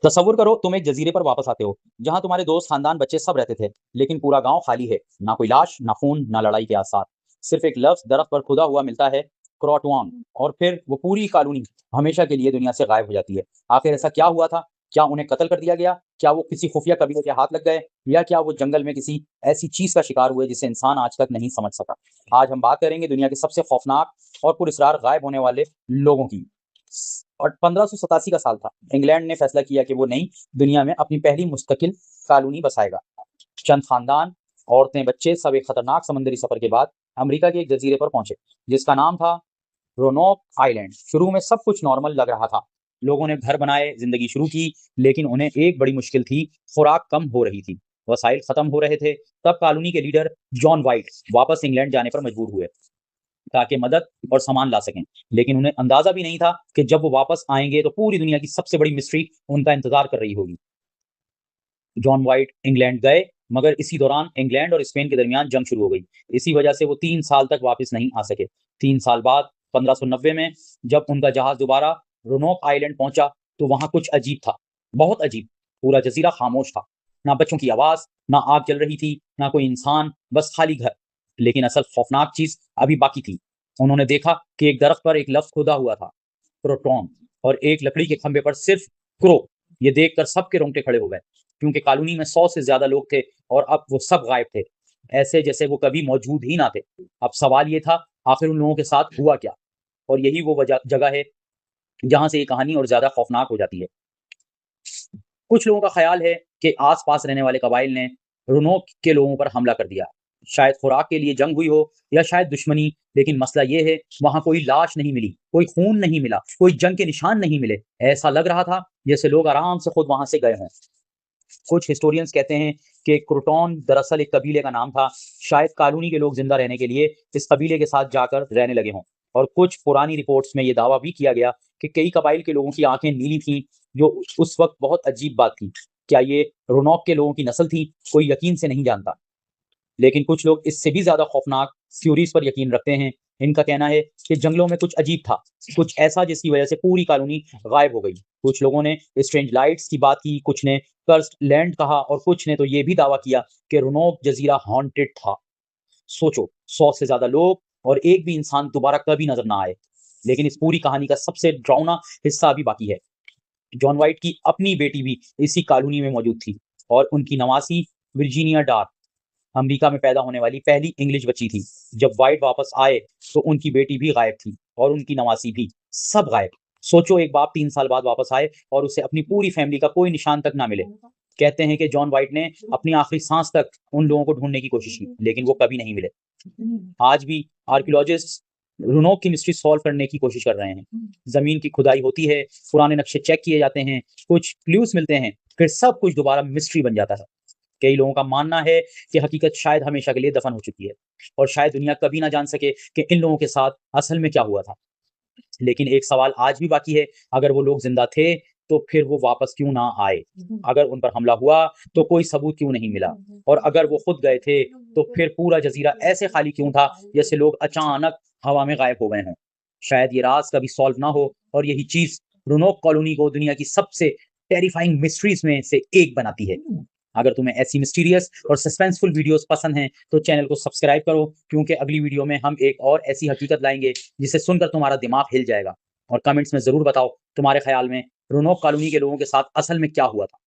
तसव्वुर करो तुम एक जजीरे पर वापस आते हो, जहां तुम्हारे दोस्त, खानदान, बच्चे सब रहते थे, लेकिन पूरा गांव खाली है। ना कोई लाश, ना खून, ना लड़ाई के आसार। सिर्फ एक लफ्ज दरख्त पर खुदा हुआ मिलता है, क्रॉटवान। और फिर वो पूरी कॉलोनी हमेशा के लिए दुनिया से गायब हो जाती है। आखिर ऐसा क्या हुआ था? क्या उन्हें कत्ल कर दिया गया? क्या वो किसी खुफिया कबीले के हाथ लग गए? या क्या वो जंगल में किसी ऐसी चीज का शिकार हुए जिसे इंसान आज तक नहीं समझ सका? आज हम बात करेंगे दुनिया के सबसे खौफनाक और पुरस्कार गायब होने वाले लोगों की। और 1587 का साल था। इंग्लैंड ने फैसला किया कि वो नई दुनिया में अपनी पहली मुस्तकिल कॉलोनी बसाएगा। चंद खानदान, औरतें, बच्चे सब एक खतरनाक समुद्री सफर के बाद अमेरिका के एक जजीरे पर पहुंचे, जिसका नाम था रोनोक आइलैंड। शुरू में सब कुछ नॉर्मल लग रहा था। लोगों ने घर बनाए, जिंदगी शुरू की, लेकिन उन्हें एक बड़ी मुश्किल थी। खुराक कम हो रही थी, वसाइल खत्म हो रहे थे। तब कॉलोनी के लीडर जॉन वाइट वापस इंग्लैंड जाने पर मजबूर हुए, ताकि मदद और सामान ला सकें। लेकिन उन्हें अंदाजा भी नहीं था कि जब वो वापस आएंगे तो पूरी दुनिया की सबसे बड़ी मिस्ट्री उनका इंतजार कर रही होगी। जॉन वाइट इंग्लैंड गए, मगर इसी दौरान इंग्लैंड और स्पेन के दरमियान जंग शुरू हो गई। इसी वजह से वो 3 साल तक वापस नहीं आ सके। 3 साल बाद 1590 में जब उनका जहाज दोबारा रोनोक आइलैंड पहुंचा, तो वहां कुछ अजीब था, बहुत अजीब। पूरा जजीरा खामोश था। ना बच्चों की आवाज, ना आग जल रही थी, ना कोई इंसान, बस खाली घर। लेकिन असल खौफनाक चीज अभी बाकी थी। उन्होंने देखा कि एक दरख्त पर एक लफ्ज खुदा हुआ था, प्रोटॉन। और एक लकड़ी के खंभे पर सिर्फ क्रो। ये देखकर सबके रोंगटे खड़े हो गए, क्योंकि कॉलोनी में 100 से ज्यादा लोग थे और अब वो सब गायब थे, ऐसे जैसे वो कभी मौजूद ही ना थे। अब सवाल ये था, आखिर उन लोगों के साथ हुआ क्या? और यही वो वजह जगह है जहां से ये कहानी और ज्यादा खौफनाक हो जाती है। कुछ लोगों का ख्याल है कि आस-पास रहने वाले कबाइल ने रोनोक के लोगों पर हमला कर दिया। शायद खुराक के लिए जंग हुई हो, या शायद दुश्मनी। लेकिन मसला ये है, वहाँ कोई लाश नहीं मिली, कोई खून नहीं मिला, कोई जंग के निशान नहीं मिले। ऐसा लग रहा था जैसे लोग आराम से खुद वहाँ से गए हों। कुछ हिस्टोरियंस कहते हैं कि क्रोटॉन दरअसल एक कबीले का नाम था। शायद कॉलोनी के लोग जिंदा रहने के लिए इस कबीले के साथ जाकर रहने लगे हों। और कुछ पुरानी रिपोर्ट्स में ये दावा भी किया गया कि कई कबाइल के लोगों की आंखें नीली थीं, जो उस वक्त बहुत अजीब बात थी। क्या ये रोनॉक के लोगों की नस्ल थी? कोई यकीन से नहीं जानता। लेकिन कुछ लोग इससे भी ज़्यादा खौफनाक थ्योरीज पर यकीन रखते हैं। इनका कहना है कि जंगलों में कुछ अजीब था, कुछ ऐसा जिसकी वजह से पूरी कॉलोनी गायब हो गई। कुछ लोगों ने स्ट्रेंज लाइट्स की बात की, कुछ ने कर्स्ड लैंड कहा, और कुछ ने तो ये भी दावा किया कि रोनोक जजीरा हॉन्टेड था। सोचो, 100 से ज़्यादा लोग और एक भी इंसान दोबारा कभी नजर ना आए। लेकिन इस पूरी कहानी का सबसे डरावना हिस्सा अभी बाकी है। जॉन वाइट की अपनी बेटी भी इसी कॉलोनी में मौजूद थी, और उनकी नवासी वर्जीनिया डार अमेरिका में पैदा होने वाली पहली इंग्लिश बच्ची थी। जब वाइट वापस आए, तो उनकी बेटी भी गायब थी, और उनकी नवासी भी, सब गायब। सोचो, एक बाप 3 साल बाद वापस आए और उसे अपनी पूरी फैमिली का कोई निशान तक ना मिले। कहते हैं कि जॉन वाइट ने अपनी आखिरी सांस तक उन लोगों को ढूंढने की कोशिश की, लेकिन वो कभी नहीं मिले। आज भी आर्कियोलॉजिस्ट रुनोक की मिस्ट्री सॉल्व करने की कोशिश कर रहे हैं। जमीन की खुदाई होती है, पुराने नक्शे चेक किए जाते हैं, कुछ क्लूज मिलते हैं, फिर सब कुछ दोबारा मिस्ट्री बन जाता है। कई लोगों का मानना है कि हकीकत शायद हमेशा के लिए दफन हो चुकी है, और शायद दुनिया कभी ना जान सके कि इन लोगों के साथ असल में क्या हुआ था। लेकिन एक सवाल आज भी बाकी है, अगर वो लोग जिंदा थे, तो फिर वो वापस क्यों ना आए? अगर उन पर हमला हुआ, तो कोई सबूत क्यों नहीं मिला? और अगर वो खुद गए थे, तो फिर पूरा जजीरा ऐसे खाली क्यों था, जैसे लोग अचानक हवा में गायब हो गए हों? शायद ये राज कभी सॉल्व ना हो, और यही चीज रोनोक कॉलोनी को दुनिया की सबसे टेरिफाइंग मिस्ट्रीज में से एक बनाती है। अगर तुम्हें ऐसी मिस्टीरियस और सस्पेंसफुल वीडियोस पसंद हैं, तो चैनल को सब्सक्राइब करो, क्योंकि अगली वीडियो में हम एक और ऐसी हकीकत लाएंगे जिसे सुनकर तुम्हारा दिमाग हिल जाएगा। और कमेंट्स में जरूर बताओ, तुम्हारे ख्याल में रोनोक कॉलोनी के लोगों के साथ असल में क्या हुआ था।